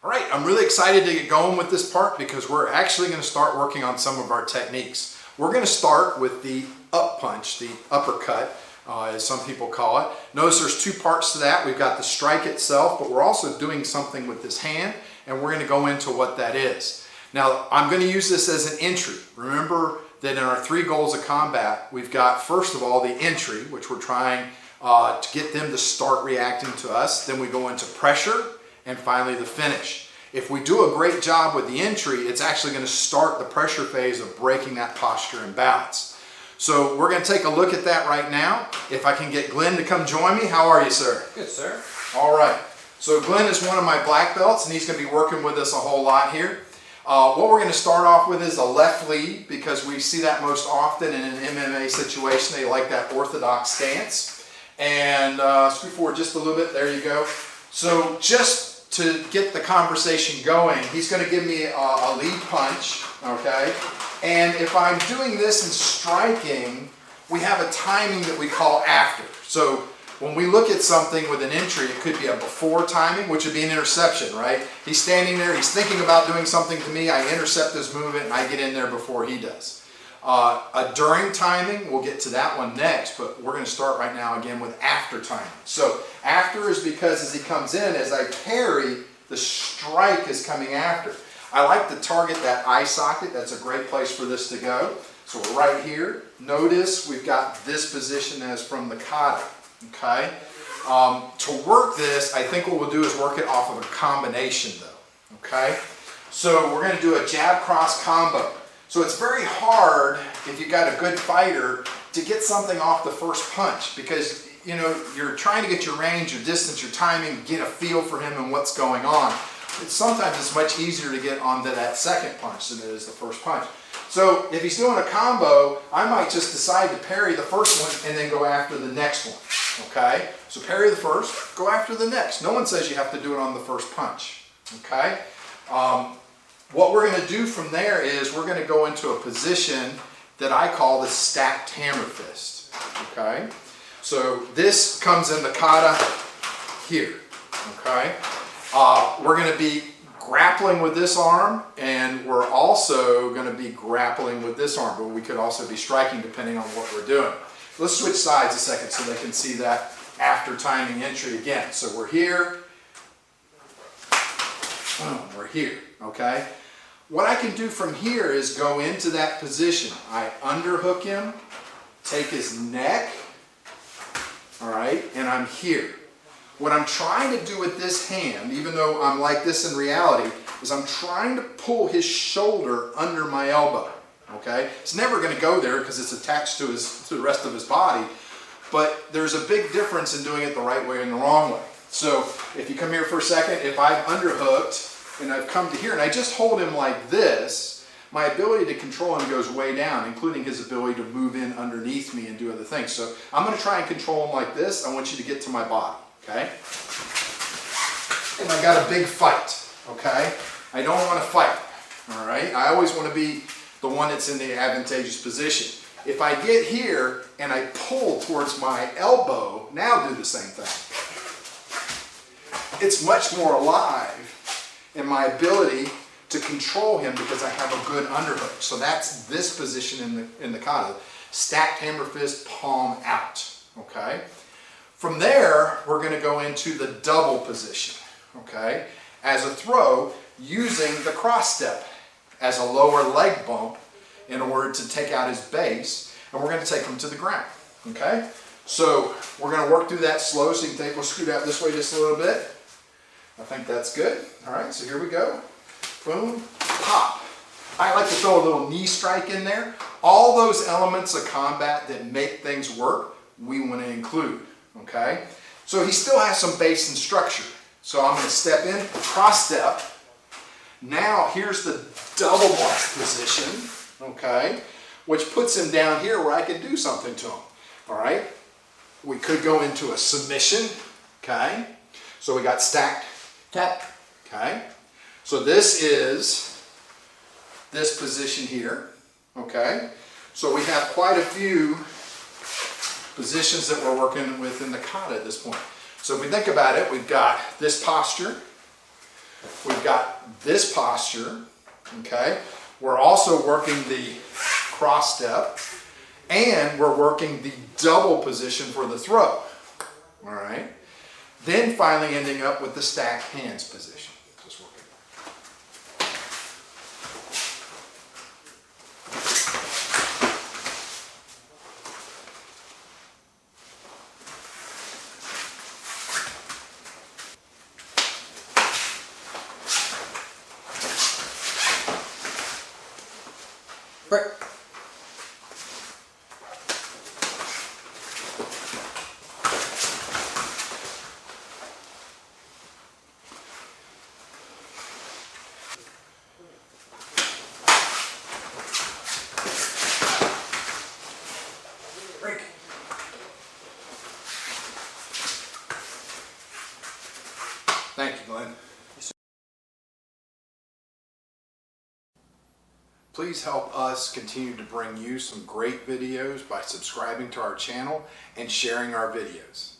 All right, I'm really excited to get going with this part because we're actually going to start working on some of our techniques. We're going to start with the up punch, the uppercut, as some people call it. Notice there's two parts to that. We've got the strike itself, but we're also doing something with this hand, and we're going to go into what that is. Now, I'm going to use this as an entry. Remember that in our 3 goals of combat, we've got, first of all, the entry, which we're trying to get them to start reacting to us. Then we go into pressure, and finally the finish. If we do a great job with the entry, it's actually going to start the pressure phase of breaking that posture and balance. So we're going to take a look at that right now. If I can get Glenn to come join me. How are you, sir? Good, sir. All right. So Glenn is one of my black belts, and he's going to be working with us a whole lot here. What we're going to start off with is a left lead, because we see that most often in an MMA situation. They like that orthodox stance. And scoot forward just a little bit. There you go. So just to get the conversation going, he's going to give me a lead punch, okay? And if I'm doing this and striking, we have a timing that we call after. So when we look at something with an entry, it could be a before timing, which would be an interception, right? He's standing there, he's thinking about doing something to me, I intercept his movement, and I get in there before he does. A during timing, we'll get to that one next, but we're going to start right now again with after timing. So after is because as he comes in, as I parry, the strike is coming after. I like to target that eye socket. That's a great place for this to go. So we're right here. Notice we've got this position as from the kata. Okay. To work this, I think what we'll do is work it off of a combination though. Okay. So we're going to do a jab cross combo. So it's very hard if you've got a good fighter to get something off the first punch, because you know you're trying to get your range, your distance, your timing, get a feel for him and what's going on. Sometimes it's much easier to get onto that second punch than it is the first punch. So if he's doing a combo, I might just decide to parry the first one and then go after the next one. Okay? So parry the first, go after the next. No one says you have to do it on the first punch. Okay? What we're going to do from there is we're going to go into a position that I call the stacked hammer fist. Okay? So this comes in the kata here. Okay? We're going to be grappling with this arm, and we're also going to be grappling with this arm, but we could also be striking depending on what we're doing. Let's switch sides a second so they can see that after timing entry again. So we're here. Boom, we're here. Okay? What I can do from here is go into that position. I underhook him, take his neck, all right, and I'm here. What I'm trying to do with this hand, even though I'm like this in reality, is I'm trying to pull his shoulder under my elbow, okay? It's never going to go there because it's attached to the rest of his body, but there's a big difference in doing it the right way and the wrong way. So if you come here for a second, if I've underhooked, and I've come to here, and I just hold him like this, my ability to control him goes way down, including his ability to move in underneath me and do other things. So I'm going to try and control him like this. I want you to get to my body, okay? And I got a big fight, okay? I don't want to fight, all right? I always want to be the one that's in the advantageous position. If I get here and I pull towards my elbow, now do the same thing. It's much more alive in my ability to control him because I have a good underhook. So that's this position in the kata. Stacked hammer fist, palm out. Okay? From there, we're going to go into the double position. Okay? As a throw, using the cross step as a lower leg bump in order to take out his base, and we're going to take him to the ground. Okay? So we're going to work through that slow, so you can we'll scoot out this way just a little bit. I think that's good. All right, so here we go. Boom, pop. I like to throw a little knee strike in there. All those elements of combat that make things work, we want to include, okay? So he still has some base and structure. So I'm going to step in, cross step. Now here's the double block position, okay? Which puts him down here where I can do something to him, all right? We could go into a submission, okay? So we got stacked tap, okay? So this is this position here, okay? So we have quite a few positions that we're working with in the kata at this point. So if we think about it, we've got this posture, we've got this posture, okay? We're also working the cross step, and we're working the double position for the throw, all right? Then finally ending up with the stacked hands position. Just working. Break. Break. Thank you, Glenn. Please help us continue to bring you some great videos by subscribing to our channel and sharing our videos.